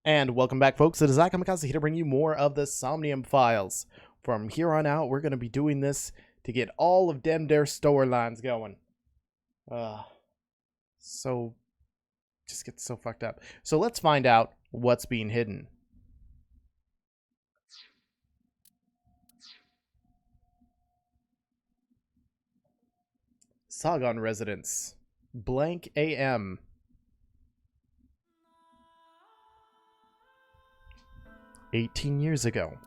And welcome back, folks. It is Kamikaze here to bring you more of the Somnium Files. From here on out, we're going to be doing this to get all of them their storylines going. So, just gets so fucked up. So let's find out what's being hidden. Sagon Residence. Blank AM. "18 years ago.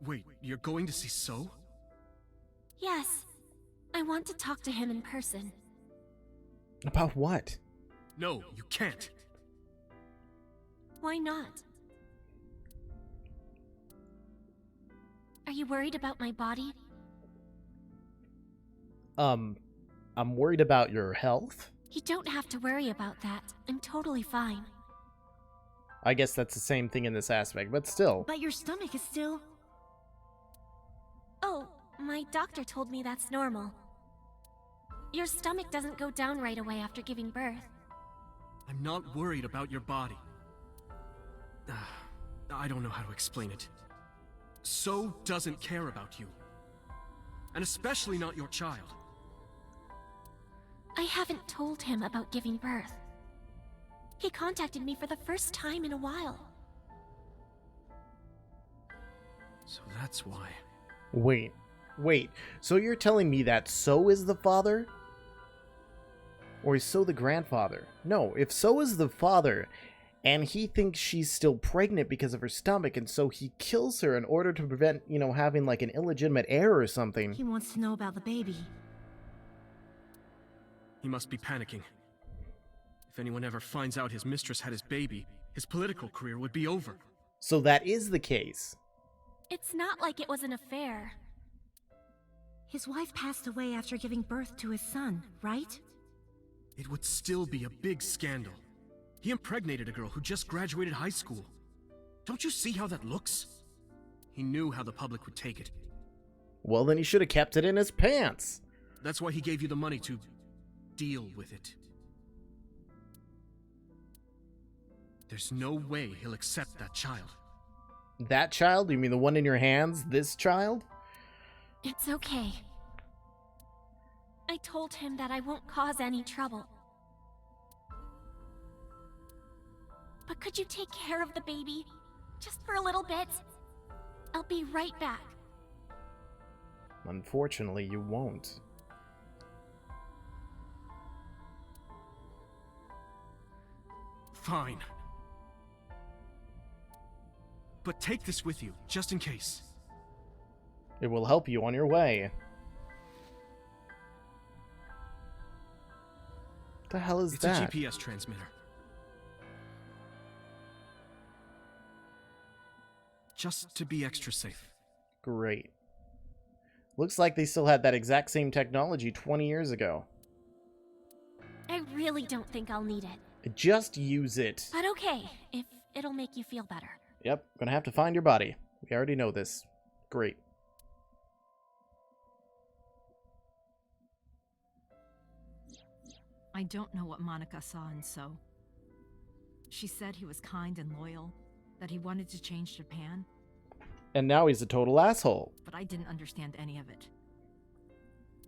Wait, you're going to see So? Yes. I want to talk to him in person. About what? No, you can't. Why not? Are you worried about my body? I'm worried about your health? You don't have to worry about that. I'm totally fine. I guess that's the same thing in this aspect, but still. But your stomach is still... Oh, my doctor told me that's normal. Your stomach doesn't go down right away after giving birth. I'm not worried about your body. I don't know how to explain it. So doesn't care about you. And especially not your child. I haven't told him about giving birth. He contacted me for the first time in a while. So that's why. Wait. So you're telling me that So is the father? Or is So the grandfather? No, if So is the father, and he thinks she's still pregnant because of her stomach, and so he kills her in order to prevent, having like an illegitimate heir or something. He wants to know about the baby. He must be panicking. If anyone ever finds out his mistress had his baby, his political career would be over. So that is the case. It's not like it was an affair. His wife passed away after giving birth to his son, right? It would still be a big scandal. He impregnated a girl who just graduated high school. Don't you see how that looks? He knew how the public would take it. Well, then he should have kept it in his pants. That's why he gave you the money to deal with it. There's no way he'll accept that child. That child? You mean the one in your hands? This child? It's okay. I told him that I won't cause any trouble. But could you take care of the baby? Just for a little bit? I'll be right back. Unfortunately, you won't. Fine. But take this with you, just in case. It will help you on your way. What the hell is that? It's a GPS transmitter. Just to be extra safe. Great. Looks like they still had that exact same technology 20 years ago. I really don't think I'll need it. Just use it. But okay, if it'll make you feel better. Yep, gonna have to find your body. We already know this. Great. I don't know what Monica saw in So. She said he was kind and loyal, that he wanted to change Japan, And now he's a total asshole. but I didn't understand any of it.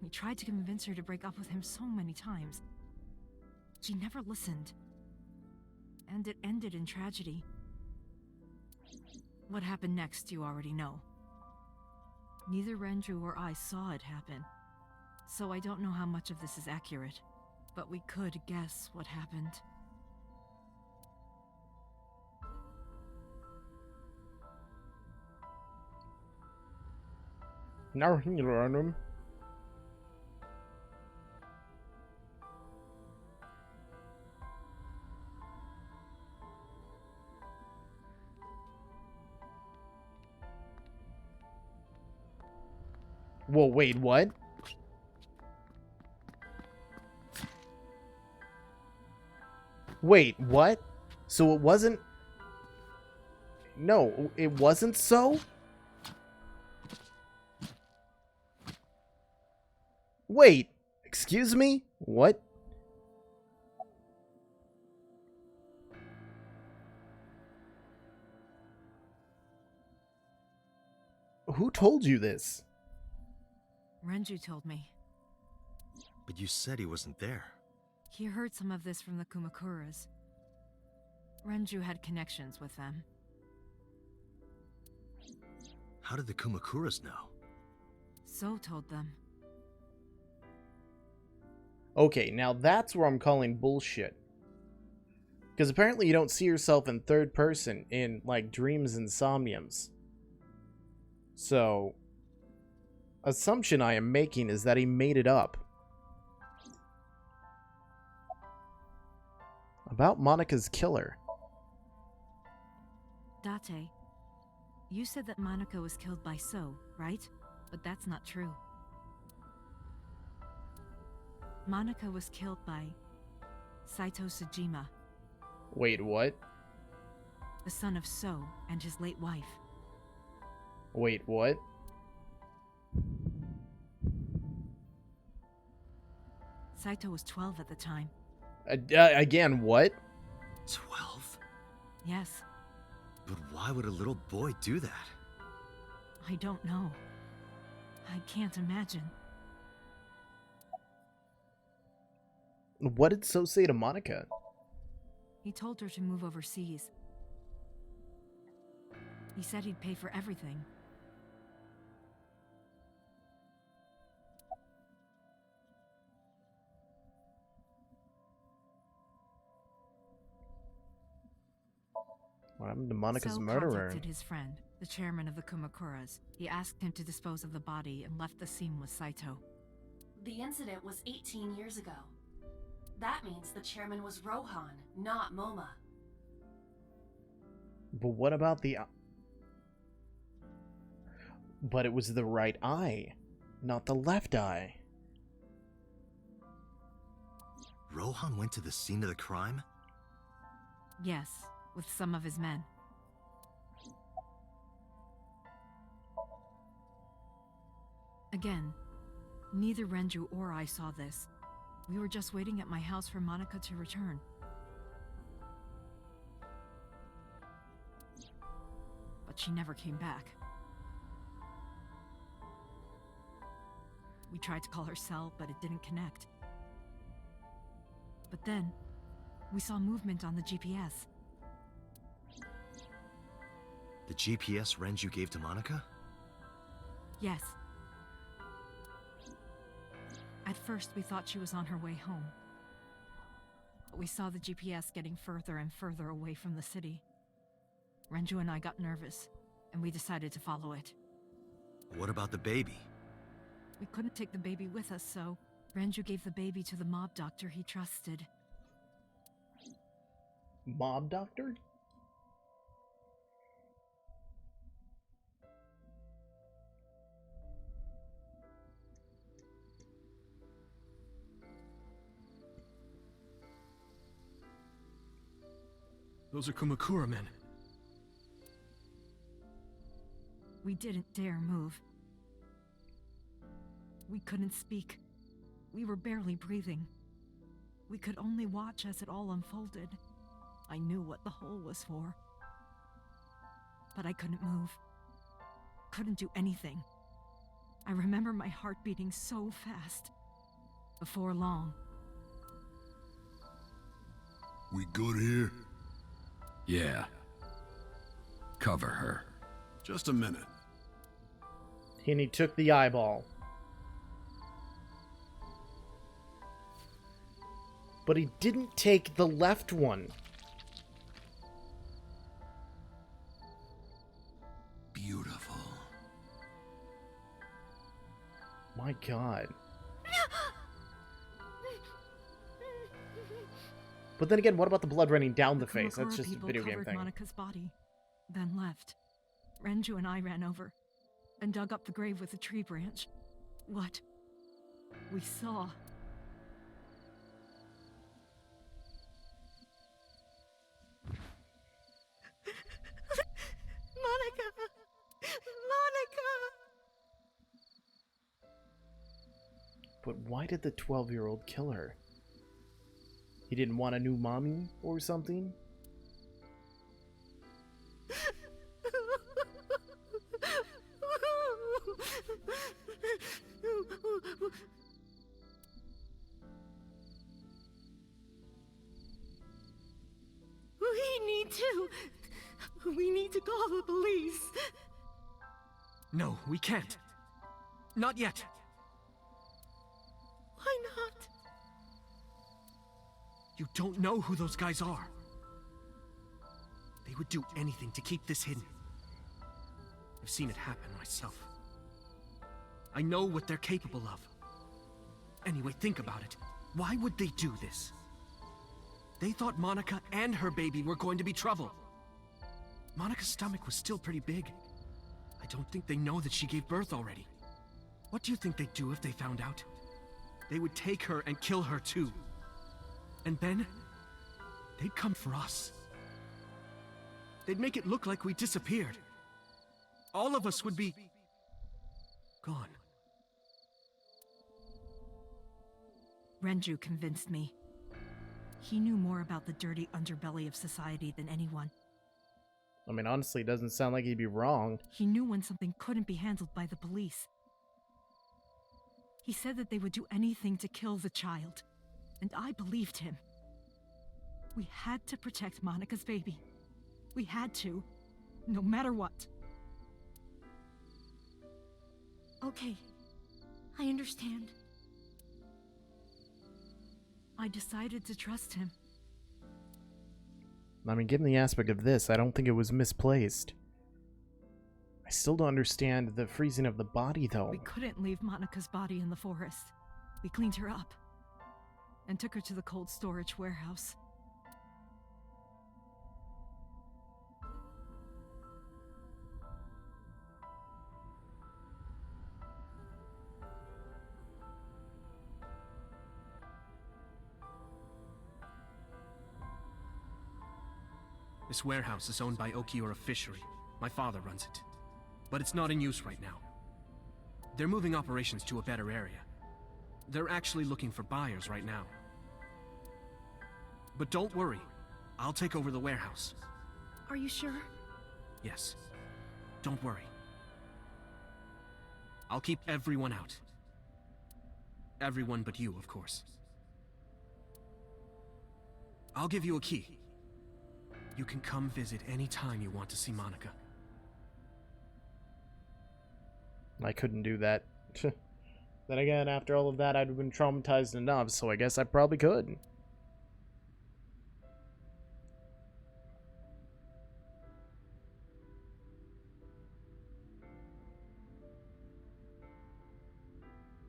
We tried to convince her to break up with him so many times. She never listened. And it ended in tragedy. What happened next, you already know. Neither Renju or I saw it happen, so I don't know how much of this is accurate, but we could guess what happened. Now you learn him. Whoa, wait, what? Wait, what? So it wasn't... No, it wasn't so? Wait, excuse me? What? Who told you this? Renju told me. But you said he wasn't there. He heard some of this from the Kumakuras. Renju had connections with them. How did the Kumakuras know? So told them. Okay, now that's where I'm calling bullshit. Because apparently you don't see yourself in third person in, like, dreams and somniums. So, assumption I am making is that he made it up. About Monika's killer. Date, you said that Monika was killed by So, right? But that's not true. Monika was killed by Saito Sejima, Wait, what? the son of So and his late wife. Wait, what? Saito was 12 at the time. Again, what? 12? Yes, But why would a little boy do that? I don't know. I can't imagine. What did So say to Monika? He told her to move overseas. He said he'd pay for everything. What happened to Monika's So murderer? contacted his friend, the chairman of the Kumakuras. He asked him to dispose of the body and left the scene with Saito. The incident was 18 years ago. That means the chairman was Rohan, not Moma. But what about the... But it was the right eye, not the left eye. Rohan went to the scene of the crime? Yes, with some of his men. Again, neither Renju or I saw this. We were just waiting at my house for Monika to return. But she never came back. We tried to call her cell, but it didn't connect. But then, we saw movement on the GPS. The GPS Renju gave to Monika? Yes. At first, we thought she was on her way home. But we saw the GPS getting further and further away from the city. Renju and I got nervous, and we decided to follow it. What about the baby? We couldn't take the baby with us, so Renju gave the baby to the mob doctor he trusted. Mob doctor? Those are Kumakura men. We didn't dare move. We couldn't speak. We were barely breathing. We could only watch as it all unfolded. I knew what the hole was for. But I couldn't move. Couldn't do anything. I remember my heart beating so fast. Before long. We good here? Yeah. Cover her. Just a minute. And he took the eyeball. But he didn't take the left one. Beautiful. My God. But then again, what about the blood running down the face? That's Kumakura just a people video game covered thing. Monika's body, then left. Renju and I ran over and dug up the grave with a tree branch. What we saw. but why did the 12-year-old kill her? He didn't want a new mommy or something? We need to call the police. No, we can't. Not yet. Why not? You don't know who those guys are. They would do anything to keep this hidden. I've seen it happen myself. I know what they're capable of. Anyway, think about it. Why would they do this? They thought Monica and her baby were going to be trouble. Monica's stomach was still pretty big. I don't think they know that she gave birth already. What do you think they'd do if they found out? They would take her and kill her too. And then, they'd come for us. They'd make it look like we disappeared. All of us would be gone. Renju convinced me. He knew more about the dirty underbelly of society than anyone. I mean, honestly, it doesn't sound like he'd be wrong. He knew when something couldn't be handled by the police. He said that they would do anything to kill the child, and I believed him. We had to protect Monica's baby. We had to, no matter what. Okay, I understand. I decided to trust him. I mean, given the aspect of this, I don't think it was misplaced. I still don't understand the freezing of the body, though. We couldn't leave Monica's body in the forest. We cleaned her up and took her to the cold storage warehouse. This warehouse is owned by Okiura Fishery. My father runs it. But it's not in use right now. They're moving operations to a better area. They're actually looking for buyers right now. But don't worry. I'll take over the warehouse. Are you sure? Yes. Don't worry. I'll keep everyone out. Everyone but you, of course. I'll give you a key. You can come visit any time you want to see Monica. I couldn't do that. Then again, after all of that, I'd have been traumatized enough, so I guess I probably could.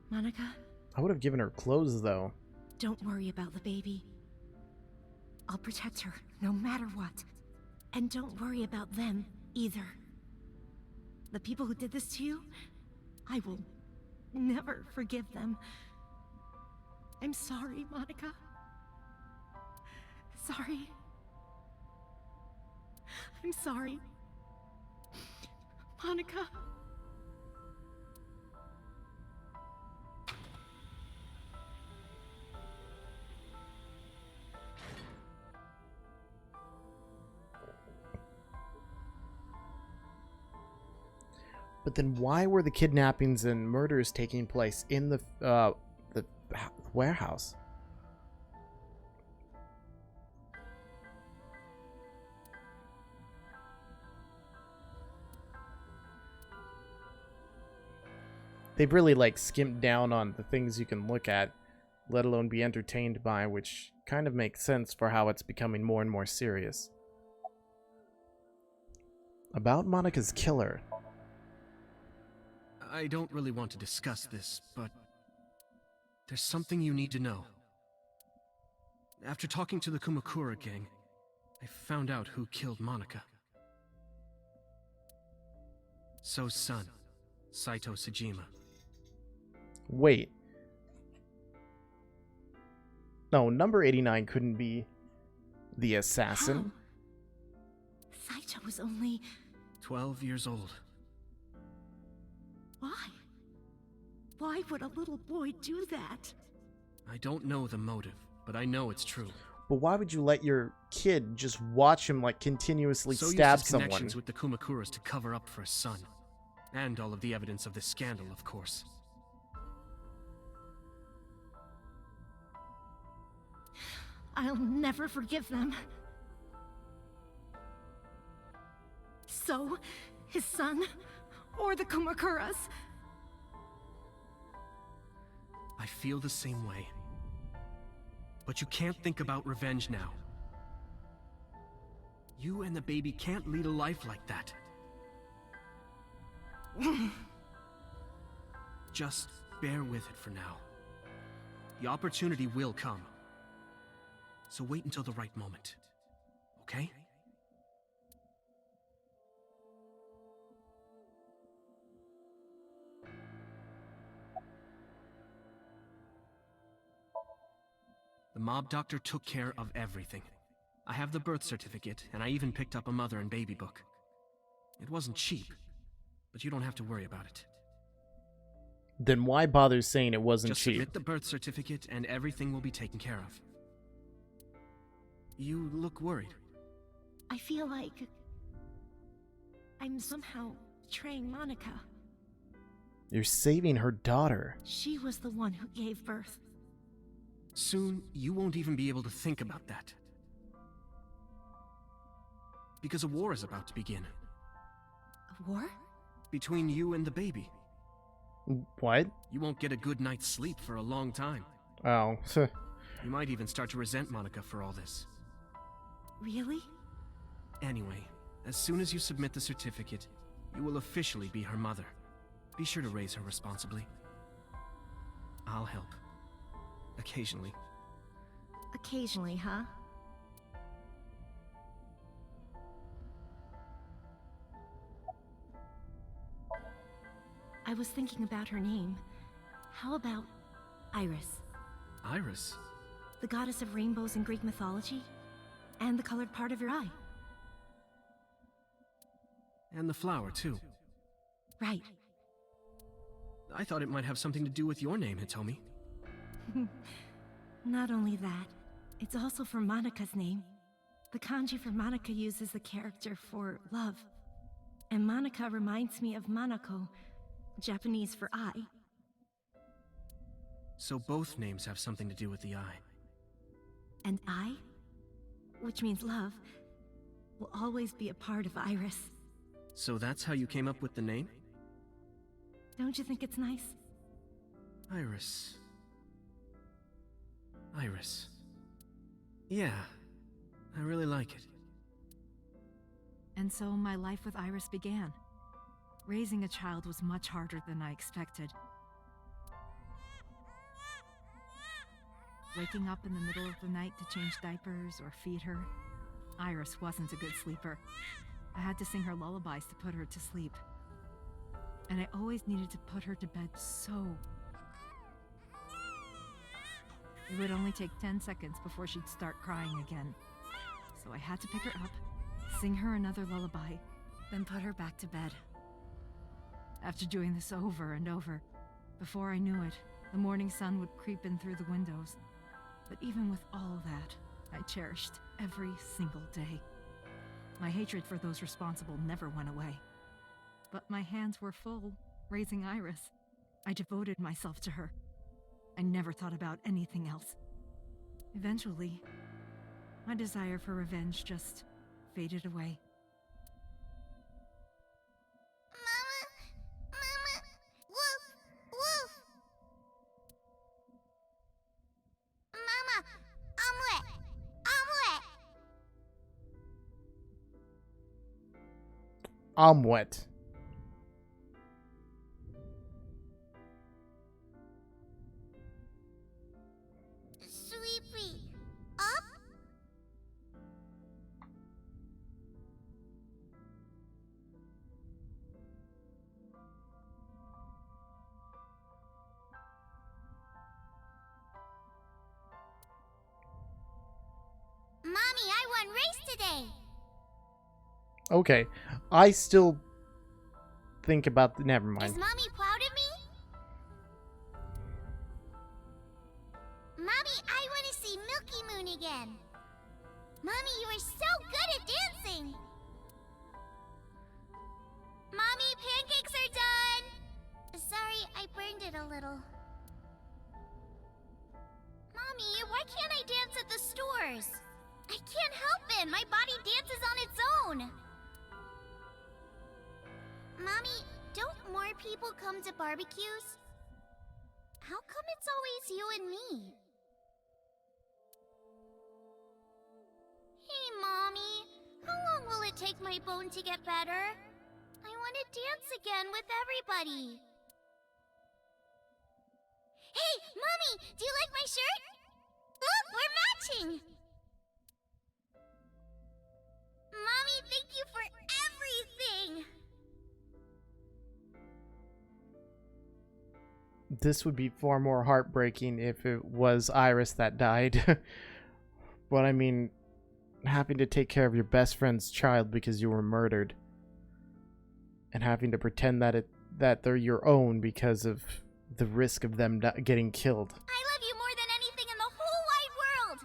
Monica, I would have given her clothes, though. don't worry about the baby. I'll protect her, no matter what. And don't worry about them, either. The people who did this to you, I will never forgive them. I'm sorry, Monica. Sorry. I'm sorry. Monica. But then why were the kidnappings and murders taking place in the warehouse? They've really, like, skimped down on the things you can look at, let alone be entertained by, which kind of makes sense for how it's becoming more and more serious. About Monica's killer. I don't really want to discuss this, but there's something you need to know. After talking to the Kumakura gang, I found out who killed Monica. So's son, Saito Sejima. Wait. No, number 89 couldn't be the assassin. How? Saito was only... 12 years old. Why? Why would a little boy do that? I don't know the motive, but I know it's true. But why would you let your kid just watch him, like, continuously So stab used his someone? connections with the Kumakuras to cover up for his son. And all of the evidence of this scandal, of course. I'll never forgive them. So, his son, or the Kumakuras. I feel the same way. But you can't think about revenge now. You and the baby can't lead a life like that. Just bear with it for now. The opportunity will come. So wait until the right moment. Okay? The mob doctor took care of everything. I have the birth certificate, and I even picked up a mother and baby book. It wasn't cheap, but you don't have to worry about it. Then why bother saying it wasn't Just cheap? submit the birth certificate, and everything will be taken care of. You look worried. I feel like I'm somehow betraying Monica. You're saving her daughter. She was the one who gave birth. Soon, you won't even be able to think about that. Because a war is about to begin. A war? Between you and the baby. What? You won't get a good night's sleep for a long time. Oh. You might even start to resent Monica for all this. Really? Anyway, as soon as you submit the certificate, you will officially be her mother. Be sure to raise her responsibly. I'll help. Occasionally. Occasionally, huh? I was thinking about her name. How about Iris? Iris? The goddess of rainbows in Greek mythology? And the colored part of your eye. And the flower, too. Right. I thought it might have something to do with your name, Hitomi. Not only that, it's also for Monica's name. The kanji for Monica uses the character for love. And Monica reminds me of Monoko, Japanese for eye. So both names have something to do with the eye. And I, which means love, will always be a part of Iris. So that's how you came up with the name? Don't you think it's nice? Iris. Iris. Yeah, I really like it. And so my life with Iris began. Raising a child was much harder than I expected. Waking up in the middle of the night to change diapers or feed her. Iris wasn't a good sleeper. I had to sing her lullabies to put her to sleep. And I always needed to put her to bed so... It would only take 10 seconds before she'd start crying again. So I had to pick her up, sing her another lullaby, then put her back to bed. After doing this over and over, before I knew it, the morning sun would creep in through the windows. But even with all that, I cherished every single day. My hatred for those responsible never went away. But my hands were full, raising Iris. I devoted myself to her. I never thought about anything else. Eventually, my desire for revenge just faded away. Mama! Wolf! Wolf! Mama! Omelet! Omelet! I'm wet. Sweepy! Up? Mommy, I won race today! Okay, I still think about the... Never Is mind. Mommy proud of me? Mommy, you are so good at dancing! Mommy, pancakes are done! Sorry, I burned it a little. Mommy, why can't I dance at the stores? I can't help it. My body dances on its own. Mommy, don't more people come to barbecues? How come it's always you and me? Hey, Mommy. How long will it take my bone to get better? I want to dance again with everybody. Hey, Mommy! Do you like my shirt? Look, we're matching! Mommy, thank you for everything! This would be far more heartbreaking if it was Iris that died. But I mean, having to take care of your best friend's child because you were murdered. And having to pretend that they're your own because of the risk of them getting killed. I love you more than anything in the whole wide world!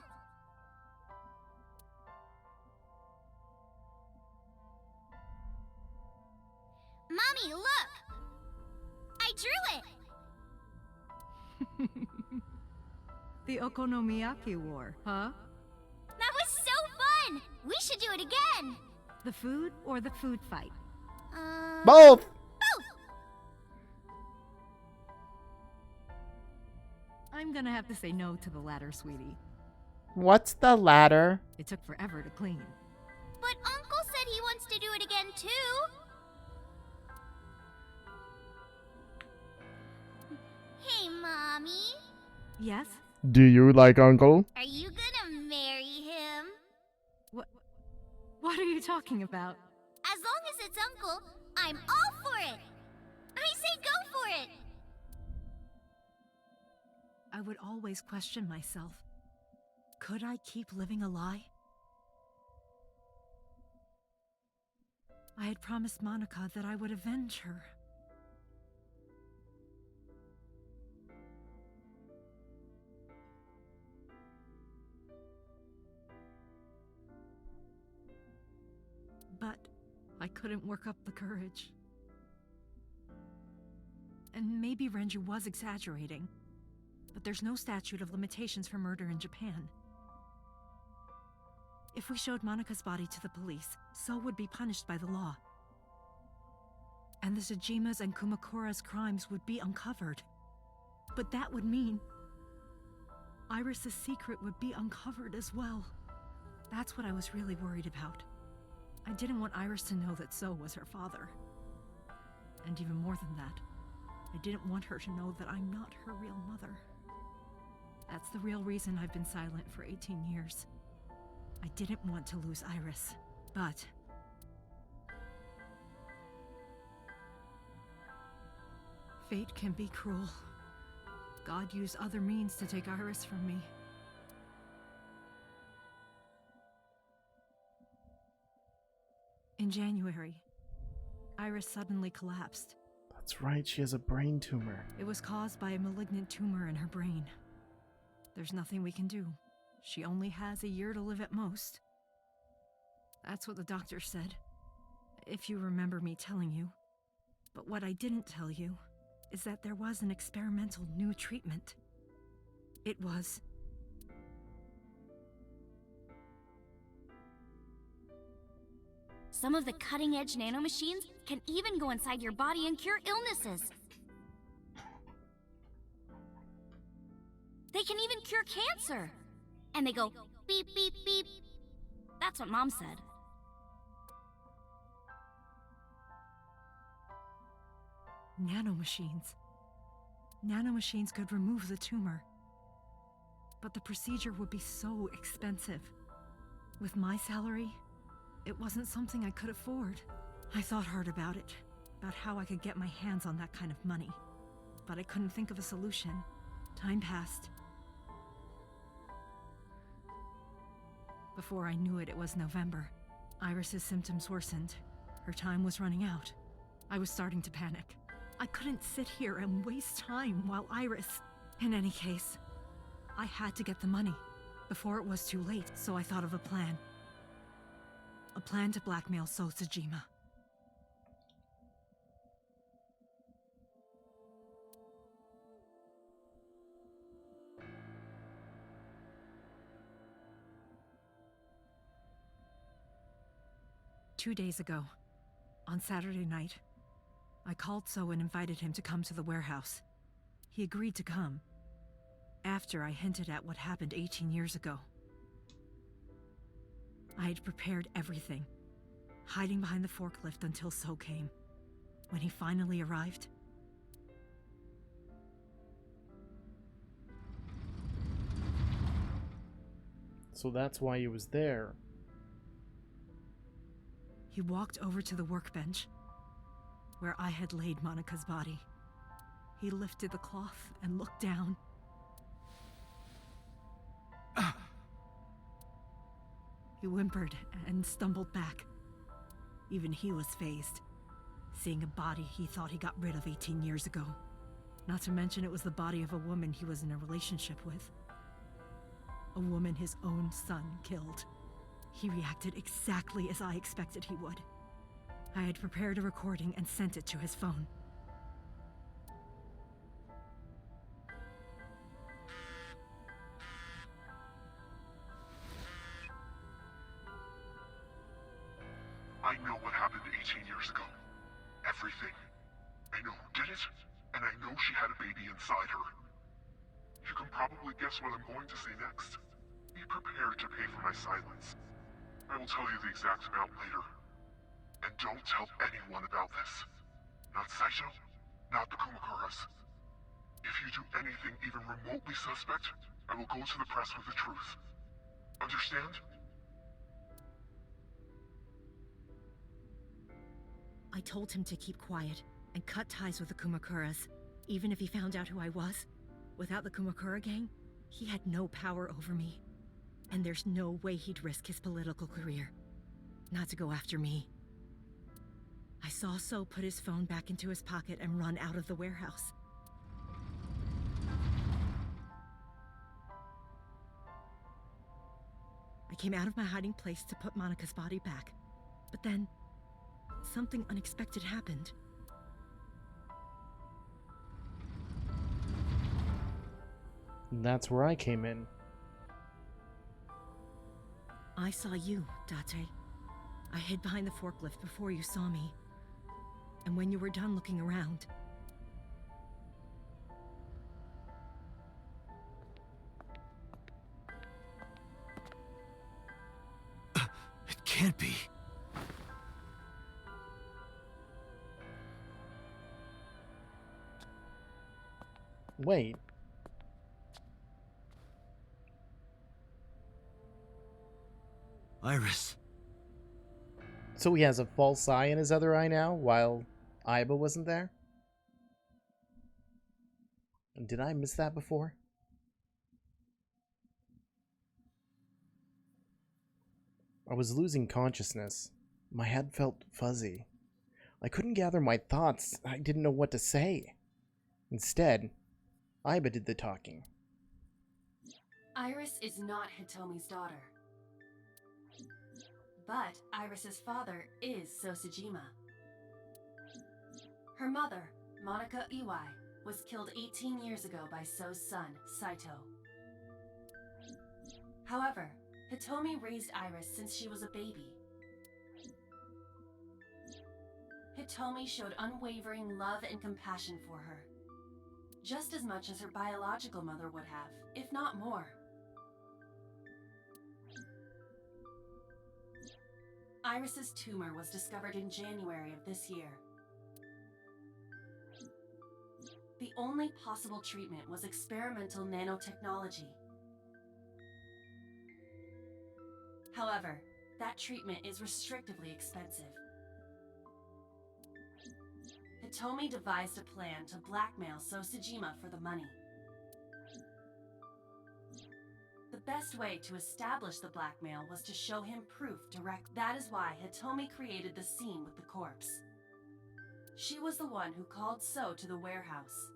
Mommy, look! I drew it! The Okonomiyaki War, huh? That was so fun! We should do it again! The food or the food fight? Both! Both! I'm gonna have to say no to the latter, sweetie. What's the latter? It took forever to clean. But Uncle said he wants to do it again, too! Hey, Mommy. Yes? Do you like Uncle? Are you gonna marry him? What are you talking about? As long as it's Uncle, I'm all for it! I say go for it! I would always question myself. Could I keep living a lie? I had promised Monica that I would avenge her. But I couldn't work up the courage. And maybe Renju was exaggerating, but there's no statute of limitations for murder in Japan. If we showed Monika's body to the police, So would be punished by the law. And the Tsujima's and Kumakura's crimes would be uncovered. But that would mean Iris's secret would be uncovered as well. That's what I was really worried about. I didn't want Iris to know that So was her father. And even more than that, I didn't want her to know that I'm not her real mother. That's the real reason I've been silent for 18 years. I didn't want to lose Iris, but... fate can be cruel. God used other means to take Iris from me. In January, Iris suddenly collapsed. That's right, she has a brain tumor. It was caused by a malignant tumor in her brain. There's nothing we can do. She only has a year to live at most. That's what the doctor said, if you remember me telling you. But what I didn't tell you is that there was an experimental new treatment. It was... Some of the cutting-edge nanomachines can even go inside your body and cure illnesses. They can even cure cancer. And they go beep, beep, beep. That's what Mom said. Nanomachines. Nanomachines could remove the tumor. But the procedure would be so expensive. With my salary, it wasn't something I could afford. I thought hard about it, about how I could get my hands on that kind of money. But I couldn't think of a solution. Time passed. Before I knew it, it was November. Iris's symptoms worsened. Her time was running out. I was starting to panic. I couldn't sit here and waste time while Iris... In any case, I had to get the money. before it was too late, so I thought of a plan. A plan to blackmail Sosajima. Two days ago, on Saturday night, I called So and invited him to come to the warehouse. He agreed to come, after I hinted at what happened 18 years ago. I had prepared everything, hiding behind the forklift until So came. When he finally arrived, So that's why he was there. he walked over to the workbench, where I had laid Monika's body. He lifted the cloth and looked down. He whimpered and stumbled back. Even he was fazed, seeing a body he thought he got rid of 18 years ago. Not to mention it was the body of a woman he was in a relationship with. A woman his own son killed. He reacted exactly as I expected he would. I had prepared a recording and sent it to his phone. I know what happened 18 years ago. Everything. I know who did it, and I know she had a baby inside her. You can probably guess what I'm going to say next. Be prepared to pay for my silence. I will tell you the exact amount later. And don't tell anyone about this. Not Saito, not the Kumakuras. If you do anything even remotely suspect, I will go to the press with the truth. Understand? I told him to keep quiet and cut ties with the Kumakuras, even if he found out who I was. Without the Kumakura gang, he had no power over me. And there's no way he'd risk his political career. Not to go after me. I saw So put his phone back into his pocket and run out of the warehouse. I came out of my hiding place to put Monika's body back. But then, something unexpected happened. And that's where I came in. I saw you, Date. I hid behind the forklift before you saw me. And when you were done looking around, It can't be. Wait. Iris. So he has a false eye in his other eye now, while Aiba wasn't there? Did I miss that before? I was losing consciousness. My head felt fuzzy. I couldn't gather my thoughts. I didn't know what to say. Instead, Aiba did the talking. Iris is not Hitomi's daughter. But Iris's father is Sosajima. Her mother, Monica Iwai, was killed 18 years ago by So's son, Saito. However, Hitomi raised Iris since she was a baby. Hitomi showed unwavering love and compassion for her, just as much as her biological mother would have, if not more. Iris's tumor was discovered in January of this year. The only possible treatment was experimental nanotechnology. However, that treatment is restrictively expensive. Hitomi devised a plan to blackmail Sosajima for the money. The best way to establish the blackmail was to show him proof direct. That is why Hitomi created the scene with the corpse. She was the one who called So to the warehouse.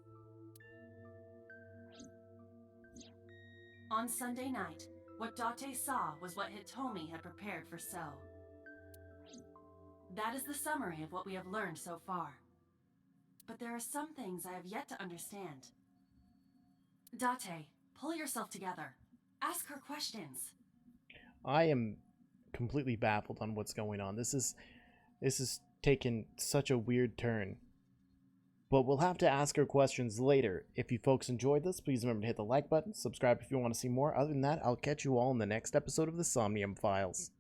On Sunday night, What Date saw was what Hitomi had prepared for So. That is the summary of what we have learned so far. But there are some things I have yet to understand. Date, pull yourself together. Ask her questions. I am completely baffled on what's going on. This is taken such a weird turn. But we'll have to ask her questions later. If you folks enjoyed this, please remember to hit the like button, subscribe if you want to see more. Other than that, I'll catch you all in the next episode of the Somnium Files.